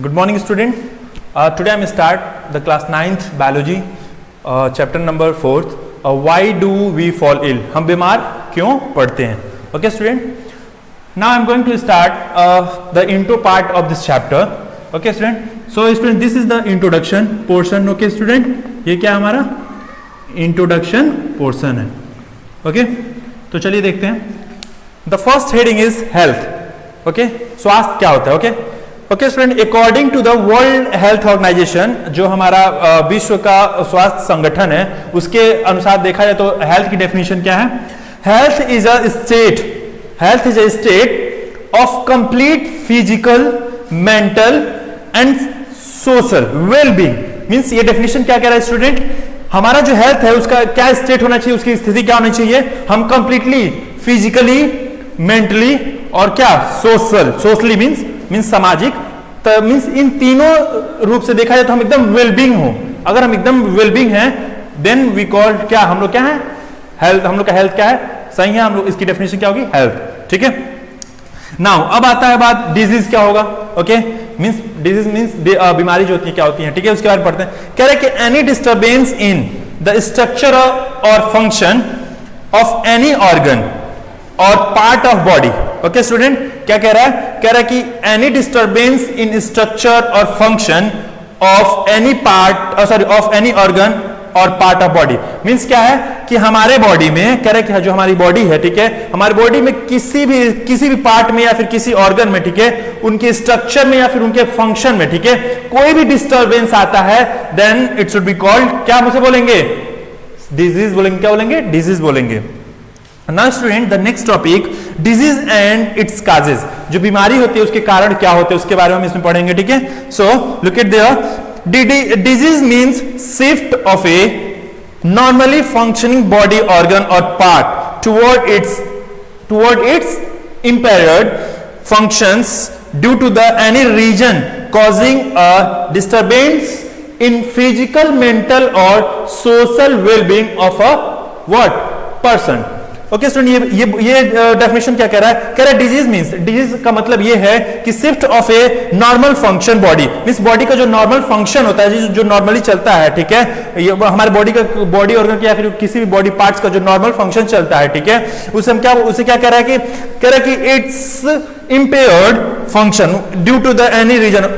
Good morning student. Today I am start the class 9th biology chapter number 4th. Why do we fall ill? हम बीमार क्यों पड़ते हैं? Okay student. Now I am going to start the intro part of this chapter. Okay student. So student, this is the introduction portion. Okay student. ये क्या हमारा introduction portion है. Okay. तो चलिए देखते हैं. The first heading is health. Okay. स्वास्थ्य क्या होता है? Okay. Okay student, according to the world health organisation, जो हमारा विश्व का स्वास्थ्य संगठन है, उसके अनुसार देखा जाए तो हेल्थ की डेफिनेशन क्या है? Health is a state of complete physical, mental and social wellbeing. Means ये डेफिनेशन क्या कह रहा है स्टूडेंट? हमारा जो हेल्थ है उसका क्या स्टेट होना चाहिए, उसकी स्थिति क्या होनी चाहिए? हम कंप्लीटली फिजिकली, मेंटली और क्या सोशली मीन्स सामाजिक, मीन्स इन तीनों रूप से देखा जाए तो हम एकदम वेलबींग हो। अगर हम एकदम वेलबींग हैं देन वी कॉल क्या, हम लोग क्या है? हेल्थ। हम लोग का हेल्थ क्या है? सही है। हम लोग इसकी डेफिनेशन क्या होगी? हेल्थ। ठीक है। नाउ अब आता है बात डिजीज क्या होगा। ओके, मींस डिजीज मींस बीमारी जो होती है क्या होती है। ठीक है, उसके बारे में पढ़ते हैं। कह रहे कि any disturbance in the structure और फंक्शन ऑफ एनी ऑर्गन और part of body. Okay student, क्या कह रहा है? कह रहा है कि एनी डिस्टर्बेंस इन स्ट्रक्चर और function of any part of any organ और पार्ट ऑफ बॉडी। मींस क्या है कि हमारे बॉडी में, कह रहा है कि जो हमारी बॉडी है, ठीक है, हमारी बॉडी में किसी भी पार्ट में या फिर किसी ऑर्गन में, ठीक है, उनके स्ट्रक्चर में या फिर उनके फंक्शन में, ठीक है, कोई भी डिस्टर्बेंस आता है then it should be called क्या मुझे बोलेंगे? डिजीज बोलेंगे। क्या बोलेंगे? डिजीज बोलेंगे। Now student, the next topic, disease and its causes. जो बीमारी होती है उसके कारण क्या होते हैं उसके बारे में हम इसमें पढ़ेंगे। ठीक है, so look at there. Disease means shift of a normally functioning body organ or part toward its impaired functions due to the any region causing a disturbance in physical, mental or social well-being of a what person. Okay student, ये definition क्या कह रहा है? कह रहा है disease means, disease का मतलब ये है कि shift of a normal function body, means body का जो नॉर्मल फंक्शन होता है, जो नॉर्मली चलता है, ठीक है, ये हमारे बॉडी ऑर्गन या फिर किसी भी बॉडी पार्ट्स का जो नॉर्मल फंक्शन चलता है, ठीक है, उसे क्या कह रहा है कि it's impaired function due to the any reason.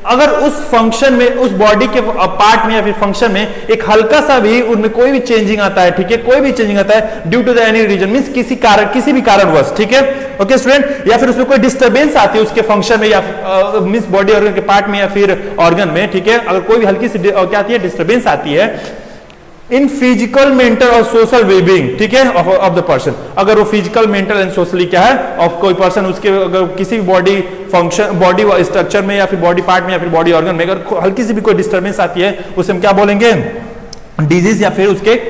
अगर उस फंक्शन में, उस बॉडी के पार्ट में या फिर फंक्शन में एक हल्का सा भी उनमें कोई भी चेंजिंग आता है, ठीक है, कोई भी चेंजिंग आता है due to the any reason, means किसी भी कारणवश, ठीक है, ओके स्टूडेंट, या फिर उसमें कोई डिस्टर्बेंस आती है उसके फंक्शन में या मींस बॉडी ऑर्गन के पार्ट में या फिर ऑर्गन में, ठीक है, अगर कोई भी हल्की सी क्या आती है? डिस्टर्बेंस आती है इन फिजिकल, मेंटल और सोशल वेलबींग, ठीक है, ऑफ द पर्सन। अगर वो फिजिकल, मेंटल एंड सोशली क्या है ऑफ कोई पर्सन, उसके अगर किसी भी बॉडी फंक्शन, बॉडी स्ट्रक्चर में या फिर बॉडी पार्ट में या फिर बॉडी ऑर्गन में अगर हल्की सी भी कोई डिस्टर्बेंस आती है उसे हम क्या बोलेंगे? डिजीज या फिर उसके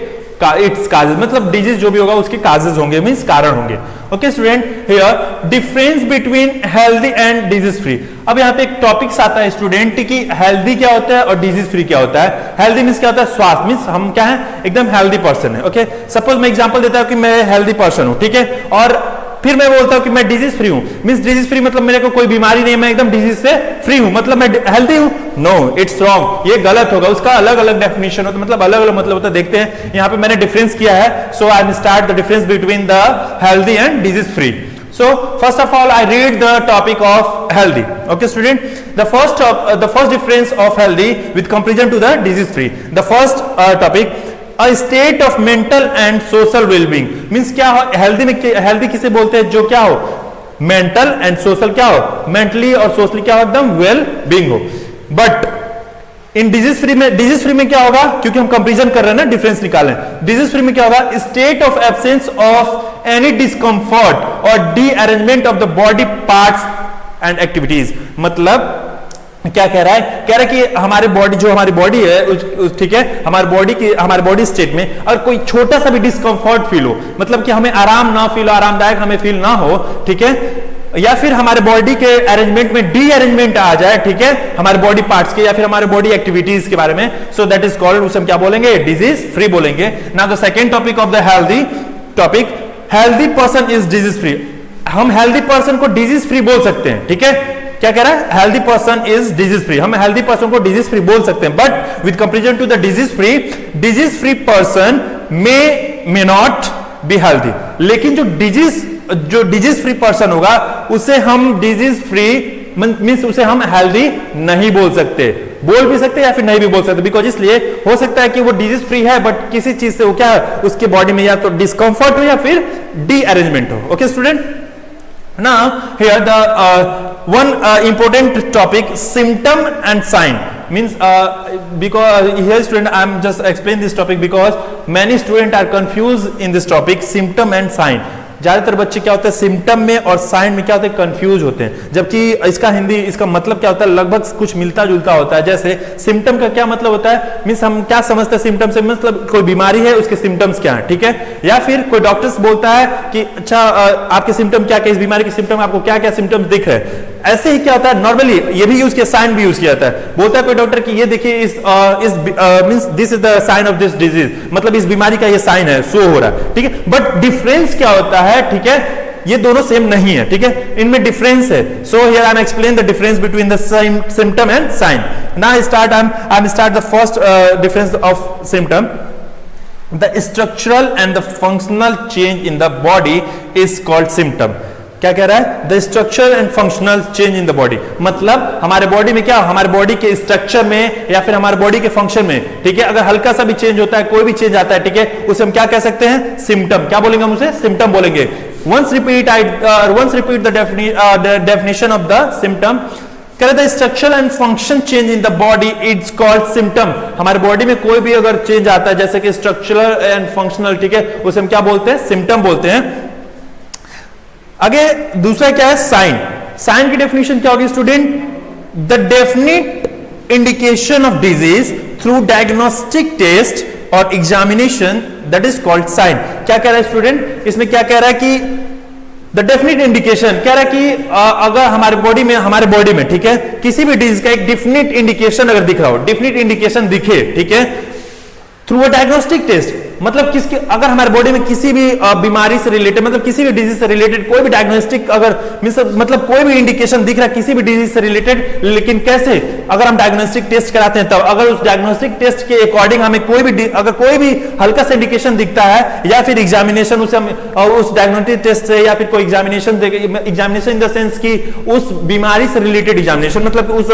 इट्स काजेज, मतलब डिजीज जो भी होगा उसके काजेज होंगे, मींस कारण होंगे। Okay student, here difference between healthy and disease free. अब यहाँ पे एक टॉपिक्स आता है स्टूडेंट कि हेल्दी क्या होता है और डिजीज फ्री क्या होता है। हेल्दी मींस क्या होता है? स्वास्थ्य, मींस हम क्या है? एकदम हेल्दी पर्सन है। ओके, सपोज मैं एग्जांपल देता हूं कि मैं हेल्दी पर्सन हूं, ठीक है, और फिर मैं बोलता हूं कि मैं डिजीज फ्री हूं, मींस डिजीज फ्री मतलब मेरे को कोई बीमारी नहीं, मैं एकदम डिजीज से फ्री हूं, मतलब मैं हेल्दी हूं। नो, इट्स रॉन्ग, ये गलत होगा। उसका अलग अलग डेफिनेशन होता है, मतलब अलग अलग मतलब होता है। देखते हैं यहाँ पे मैंने डिफरेंस किया है, so I will start the difference between the healthy and disease free. So first of all, I read the topic of healthy. Okay, student. The first difference of healthy with comparison to the disease free. The first topic, a state of mental and social well-being. Means क्या हो? healthy में healthy किसे बोलते हैं? जो क्या हो? Mental and social क्या हो? Mentally और socially क्या हो? एकदम well-being हो। But इन डिजीज फ्री में क्या होगा? क्योंकि हम कंपैरिजन कर रहे हैं ना, डिफरेंस निकालें। डिजीज फ्री में क्या होगा? State of absence of any discomfort और derangement of the body parts and activities. मतलब क्या कह रहा है? कह रहा है कि हमारी बॉडी है, ठीक है, हमारी बॉडी स्टेट में अगर कोई छोटा सा भी डिस्कंफर्ट फील हो, मतलब कि हमें आराम ना फील हो, आरामदायक हमें फील ना हो, ठीक है, या फिर हमारे बॉडी के अरेंजमेंट में डी अरेंजमेंट आ जाए, ठीक है, हमारे बॉडी पार्ट्स के या फिर हमारे बॉडी एक्टिविटीज के बारे में, सो दैट इज कॉल्ड, उसे हम क्या बोलेंगे? डिजीज फ्री बोलेंगे। Now the second topic of the healthy, topic, healthy person is disease free. हम हेल्दी पर्सन को डिजीज फ्री बोल सकते हैं, ठीक है। क्या कह रहा है? Healthy person is disease free. हम हेल्दी पर्सन को डिजीज फ्री बोल सकते हैं, but with comparison to the disease free person may not be healthy. लेकिन जो डिजीज फ्री पर्सन होगा उसे हम डिजीज फ्री मींस उसे हम हेल्दी नहीं बोल सकते, बोल भी सकते या फिर नहीं भी बोल सकते, बिकॉज इसलिए हो सकता है कि वो डिजीज फ्री है बट किसी चीज से वो क्या उसके बॉडी में या तो डिस्कंफर्ट हो या फिर डी अरेंजमेंट हो। Okay student, now here the one important topic, symptom and sign means because here student I am just explain this topic because many students are confused in this topic, symptom and sign। ज्यादातर बच्चे क्या होते हैं symptom में और sign में क्या होते हैं कंफ्यूज होते हैं, जबकि इसका हिंदी इसका मतलब क्या होता है लगभग कुछ मिलता जुलता होता है। जैसे सिम्टम का क्या मतलब होता है, मींस हम क्या समझते हैं सिम्टम से, मतलब कोई बीमारी है उसके सिम्टम्स क्या है, ठीक है। या फिर कोई डॉक्टर्स बोलता है कि अच्छा आपके सिम्टम क्या क्या, इस बीमारी के सिम्टम आपको क्या क्या सिम्टम्स दिख रहे हैं। ऐसे ही क्या होता है नॉर्मली ये भी यूज किया, साइन भी यूज किया जाता है। बोलता है कोई डॉक्टर कि ये देखिए इस means this is the sign of this disease, मतलब इस बीमारी का ये साइन है, शो हो रहा है, ठीक है। बट डिफरेंस क्या होता है, ठीक है, ये दोनों सेम नहीं है, ठीक है, इनमें डिफरेंस है। So here I am explain the difference between the symptom and sign. Now I am start the first difference of symptom. The structural and the functional change in the body is called symptom। क्या कह रहा है? The structure and functional change in the body, मतलब हमारे body में क्या, हमारे body के स्ट्रक्चर में या फिर हमारे बॉडी के फंक्शन में, ठीक है, अगर हल्का सा भी चेंज होता है, कोई भी चेंज आता है, ठीक है, उसे हम क्या कह सकते हैं? सिम्टम। क्या बोलेंगे हम उसे? सिम्टम बोलेंगे। once repeat the definition of the symptom। The structure and function change in the body it's called symptom. हमारे बॉडी में कोई भी अगर चेंज आता है जैसे कि स्ट्रक्चरल एंड फंक्शनल, ठीक है, उसे हम क्या बोलते हैं? सिम्टम बोलते हैं। आगे दूसरा क्या है? साइन। साइन की डेफिनेशन क्या होगी student? The definite indication of disease through diagnostic test और examination, that is called sign. क्या कह रहा है स्टूडेंट? इसमें क्या कह रहा है कि द डेफिनेट इंडिकेशन, कह रहा है कि अगर हमारे बॉडी में ठीक है किसी भी डिजीज का एक डेफिनेट इंडिकेशन अगर दिख रहा हो, डेफिनेट इंडिकेशन दिखे, ठीक है, थ्रू अ डायग्नोस्टिक टेस्ट, मतलब किसके अगर हमारे बॉडी में किसी भी बीमारी से रिलेटेड, मतलब किसी भी डिजीज से रिलेटेड कोई भी डायग्नोस्टिक अगर मतलब कोई भी इंडिकेशन दिख रहा है किसी भी डिजीज से रिलेटेड, लेकिन कैसे? अगर हम डायग्नोस्टिक टेस्ट कराते हैं तब, अगर उस डायग्नोस्टिक टेस्ट के अकॉर्डिंग हमें अगर कोई भी हल्का सा इंडिकेशन दिखता है या फिर एग्जामिनेशन उसे हम उस डायग्नोस्टिक टेस्ट से या फिर कोई एग्जामिनेशन इन द सेंस की उस बीमारी से रिलेटेड एग्जामिनेशन, मतलब उस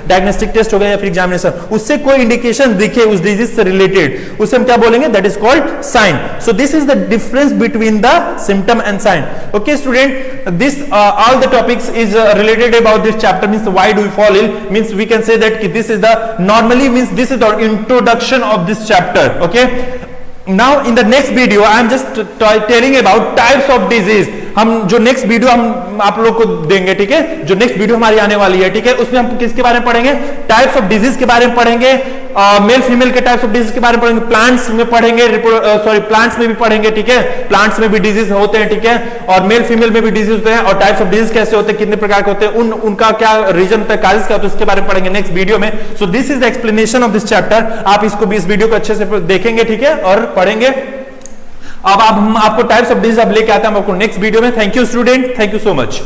डायग्नोस्टिक टेस्ट हो गया या फिर एग्जामिनेशन, उससे कोई इंडिकेशन दिखे उस डिजीज से रिलेटेड, उसे हम क्या बोलेंगे? That is called sign। So this is the difference between the symptom and sign। Okay student, this all the topics is related about this chapter, means why do we fall ill, means we can say that this is the normally means this is the introduction of this chapter। Okay, now in the next video I am just telling about types of disease। हम जो next video हम आप लोग को देंगे, ठीक है, जो नेक्स्ट वीडियो हमारी आने वाली है, ठीक है, उसमें हम किसके बारे में पढ़ेंगे? टाइप्स ऑफ डिजीज के बारे में पढ़ेंगे, मेल फीमेल के टाइप्स ऑफ डिजीज के बारे में पढ़ेंगे, प्लांट्स में पढ़ेंगे, प्लांट्स में भी पढ़ेंगे, ठीक है, प्लांट्स में भी डिजीज होते हैं, ठीक है, और मेल फीमेल में भी डिजीज होते हैं, और टाइप्स ऑफ डिजीज कैसे होते हैं, कितने प्रकार के होते हैं, उनका क्या रीजन होता है, काजेस क्या होते हैं, उसके बारे में पढ़ेंगे नेक्स्ट वीडियो में। So this is the explanation of this chapter. आप इसको भी इस वीडियो को अच्छे से देखेंगे, ठीक है, और पढ़ेंगे। अब हम आपको टाइप्स ऑफ डिजीज अब लेके आते हैं हम आपको नेक्स्ट वीडियो में। Thank you student, thank you so much.